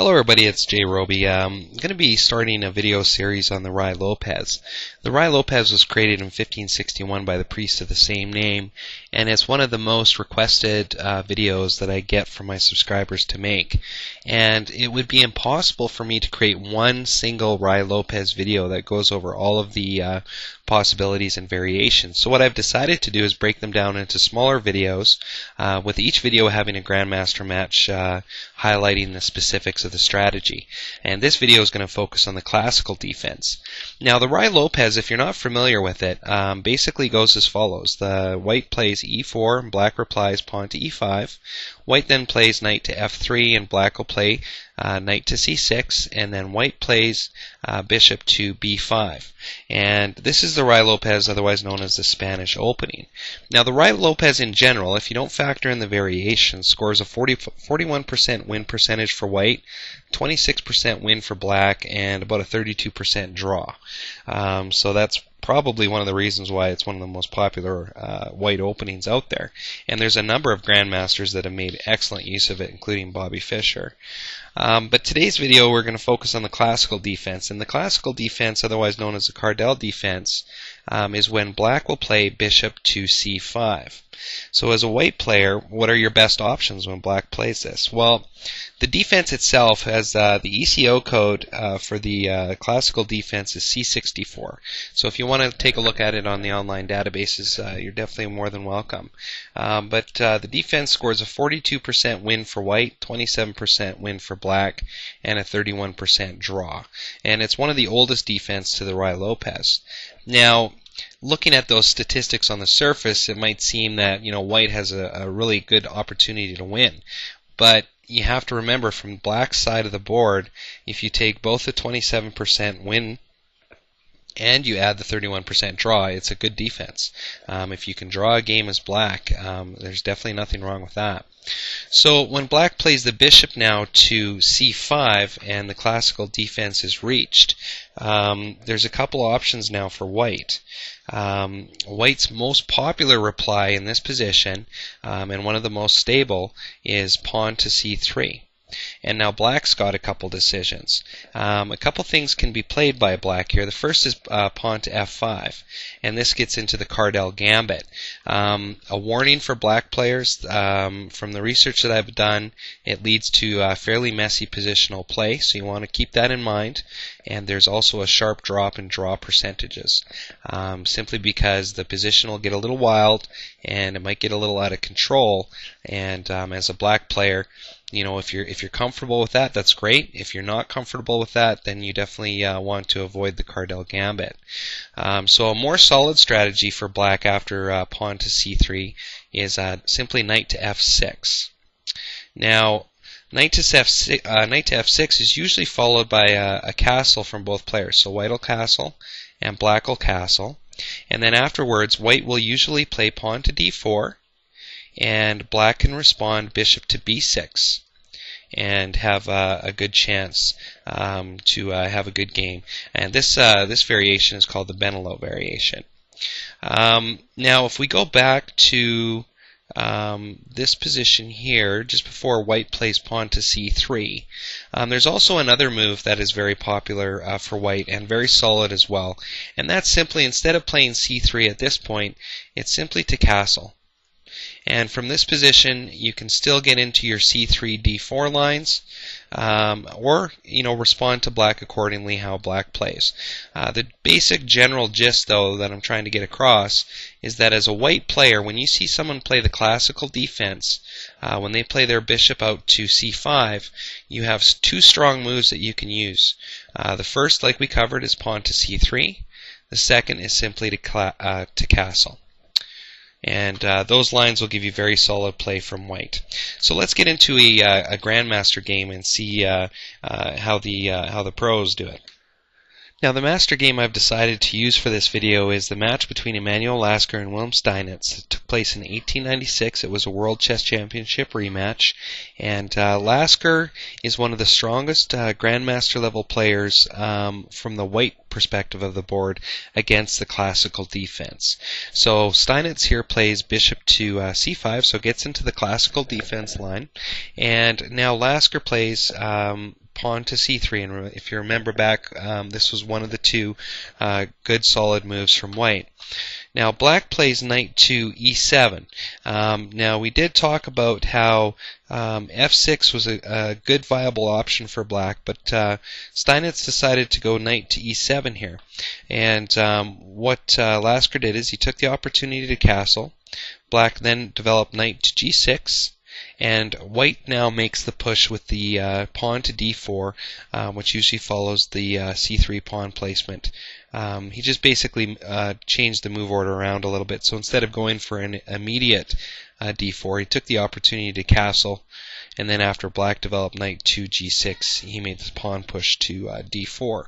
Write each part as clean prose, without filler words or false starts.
Hello everybody, it's Jay Roby. I'm going to be starting a video series on the llopez. The llopez was created in 1561 by the priest of the same name, and it's one of the most requested videos that I get from my subscribers to make. And it would be impossible for me to create one single llopez video that goes over all of the possibilities and variations. So what I've decided to do is break them down into smaller videos, with each video having a grandmaster match highlighting the specifics of the strategy. And this video is going to focus on the classical defense. Now the llopez, if you're not familiar with it, basically goes as follows. The white plays e4 and black replies pawn to e5. White then plays knight to f3 and black will play knight to c6, and then white plays bishop to b5. And this is the llopez, otherwise known as the Spanish opening. Now the llopez in general, if you don't factor in the variations, scores a 41% win percentage for white, 26% win for black, and about a 32% draw. So that's probably one of the reasons why it's one of the most popular white openings out there. And there's a number of grandmasters that have made excellent use of it, including Bobby Fischer. But today's video we're going to focus on the classical defense. And the classical defense, otherwise known as the Cardell defense, is when black will play bishop to c5. So as a white player, what are your best options when black plays this? Well, the defense itself has the ECO code for the classical defense is C64. So if you want to take a look at it on the online databases, you're definitely more than welcome. But the defense scores a 42% win for white, 27% win for black, and a 31% draw. And it's one of the oldest defense to the llopez. Now, looking at those statistics on the surface, it might seem that white has a really good opportunity to win. But you have to remember, from black's side of the board, if you take both the 27% win and you add the 31% draw, it's a good defense. If you can draw a game as black, there's definitely nothing wrong with that. So when black plays the bishop now to c5 and the classical defense is reached, there's a couple options now for white. White's most popular reply in this position, and one of the most stable, is pawn to c3. And now black's got a couple decisions. A couple things can be played by black here. The first is pawn to f5, and this gets into the Cardell gambit. A warning for black players, from the research that I've done, it leads to fairly messy positional play, so you want to keep that in mind. And there's also a sharp drop in draw percentages, simply because the position will get a little wild and it might get a little out of control. And as a black player, if you're comfortable with that, that's great. If you're not comfortable with that, then you definitely want to avoid the Cardell gambit. So a more solid strategy for black after pawn to c3 is simply knight to f6. Now, knight to f6 is usually followed by a castle from both players. So white will castle and black will castle. And then afterwards, white will usually play pawn to d4, and black can respond bishop to b6 and have a good chance to have a good game. And this variation is called the Benelot variation. Now if we go back to this position here, just before white plays pawn to c3, there's also another move that is very popular for white and very solid as well. And that's simply, instead of playing c3 at this point, it's simply to castle. And from this position, you can still get into your c3, d4 lines, or respond to black accordingly how black plays. The basic general gist, though, that I'm trying to get across is that as a white player, when you see someone play the classical defense, when they play their bishop out to c5, you have two strong moves that you can use. The first, like we covered, is pawn to c3. The second is simply to castle. And those lines will give you very solid play from white. So let's get into a grandmaster game and see how the pros do it. Now the master game I've decided to use for this video is the match between Emanuel Lasker and Wilhelm Steinitz. It took place in 1896. It was a World Chess Championship rematch, and Lasker is one of the strongest grandmaster level players from the white perspective of the board against the classical defense. So Steinitz here plays bishop to c5, so gets into the classical defense line, and now Lasker plays pawn to c3, and if you remember back, this was one of the two good solid moves from white. Now black plays knight to e7. Now we did talk about how f6 was a good viable option for black, but Steinitz decided to go knight to e7 here. And what Lasker did is he took the opportunity to castle. Black then developed knight to g6. And white now makes the push with the pawn to d4, which usually follows the c3 pawn placement. He just basically changed the move order around a little bit. So instead of going for an immediate d4, he took the opportunity to castle. And then after black developed knight to g6, he made the pawn push to d4.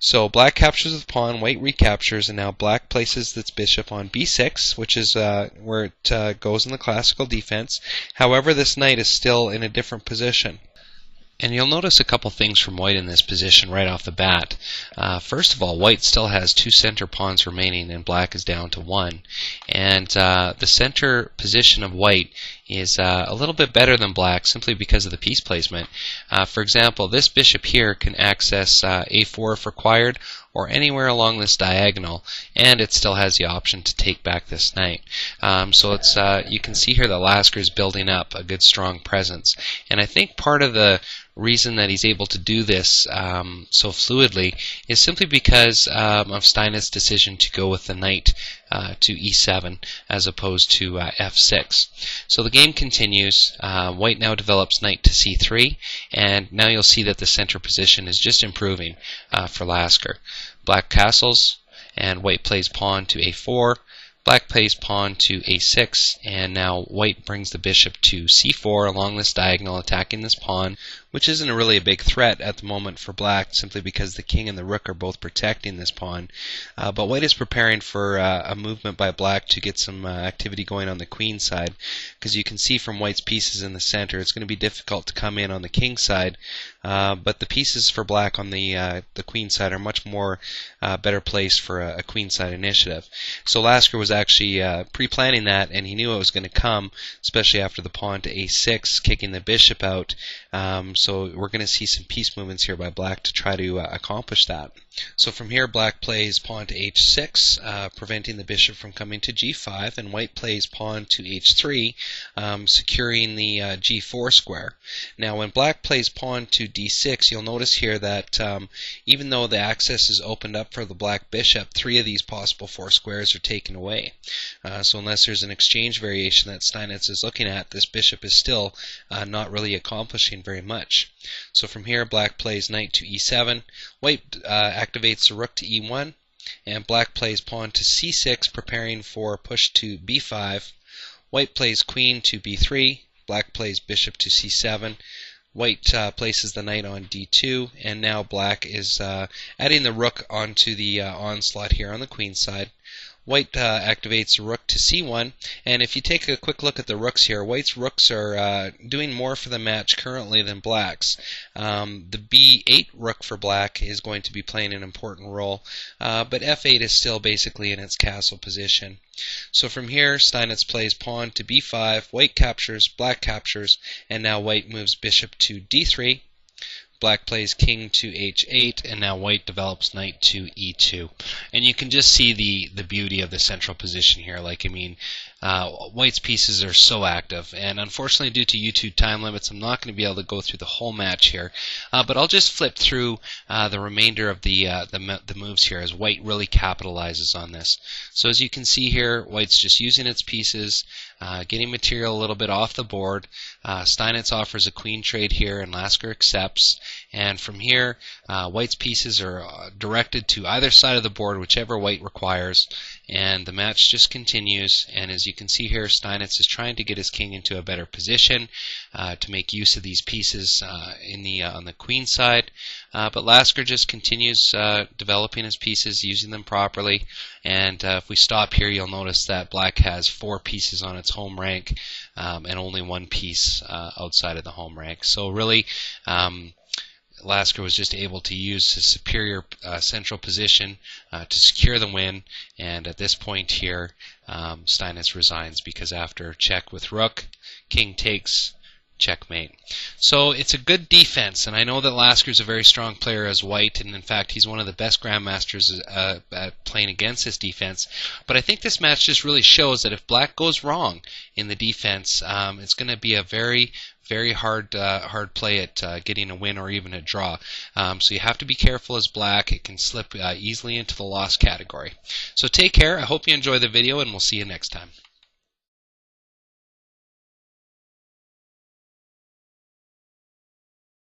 So black captures the pawn, white recaptures, and now black places its bishop on b6, which is where it goes in the classical defense. However, this knight is still in a different position. And you'll notice a couple things from white in this position right off the bat. First of all, white still has two center pawns remaining and black is down to one. And the center position of white is a little bit better than black simply because of the piece placement. For example, this bishop here can access a4 if required, or anywhere along this diagonal, and it still has the option to take back this knight. So it's you can see here that Lasker is building up a good strong presence, and I think part of the reason that he's able to do this so fluidly is simply because of Steinitz's decision to go with the knight to e7 as opposed to f6. So the game continues. White now develops knight to c3, and now you'll see that the center position is just improving for Lasker. Black castles, and white plays pawn to a4. Black plays pawn to a6, and now white brings the bishop to c4 along this diagonal, attacking this pawn, which isn't really a big threat at the moment for black, simply because the king and the rook are both protecting this pawn. But white is preparing for a movement by black to get some activity going on the queen side, because you can see from white's pieces in the center, it's going to be difficult to come in on the king side, but the pieces for black on the queen side are much more better placed for a queen side initiative. So Lasker was actually pre-planning that, and he knew it was going to come, especially after the pawn to a6, kicking the bishop out. So we're going to see some piece movements here by black to try to accomplish that. So from here, black plays pawn to h6, preventing the bishop from coming to g5, and white plays pawn to h3, securing the g4 square. Now when black plays pawn to d6, you'll notice here that even though the access is opened up for the black bishop, three of these possible four squares are taken away. So unless there's an exchange variation that Steinitz is looking at, this bishop is still not really accomplishing very much. So from here, black plays knight to e7, white activates the rook to e1, and black plays pawn to c6, preparing for a push to b5. White plays queen to b3, black plays bishop to c7. White places the knight on d2, and now black is adding the rook onto the onslaught here on the queen side. White activates the rook to c1, and if you take a quick look at the rooks here, white's rooks are doing more for the match currently than black's. The b8 rook for black is going to be playing an important role, but f8 is still basically in its castle position. So from here, Steinitz plays pawn to b5, white captures, black captures, and now white moves bishop to d3. Black plays king to h8, and now white develops knight to e2. And you can just see the beauty of the central position here. Like, I mean, white's pieces are so active, and unfortunately due to YouTube time limits, I'm not going to be able to go through the whole match here, but I'll just flip through the remainder of the moves here as white really capitalizes on this. So as you can see here, white's just using its pieces, getting material a little bit off the board. Steinitz offers a queen trade here, and Lasker accepts. And from here, white's pieces are directed to either side of the board, whichever white requires, and the match just continues. And as you can see here, Steinitz is trying to get his king into a better position to make use of these pieces on the queen side, but Lasker just continues developing his pieces, using them properly. And if we stop here, you'll notice that black has 4 pieces on its home rank and only 1 piece outside of the home rank. So really, Lasker was just able to use his superior central position to secure the win, and at this point here, Steinitz resigns, because after check with rook, king takes, checkmate. So it's a good defense, and I know that Lasker's a very strong player as white, and in fact he's one of the best grandmasters at playing against this defense. But I think this match just really shows that if black goes wrong in the defense, it's going to be a very hard play at getting a win or even a draw. So you have to be careful as black. It can slip easily into the loss category. So take care. I hope you enjoy the video, and we'll see you next time.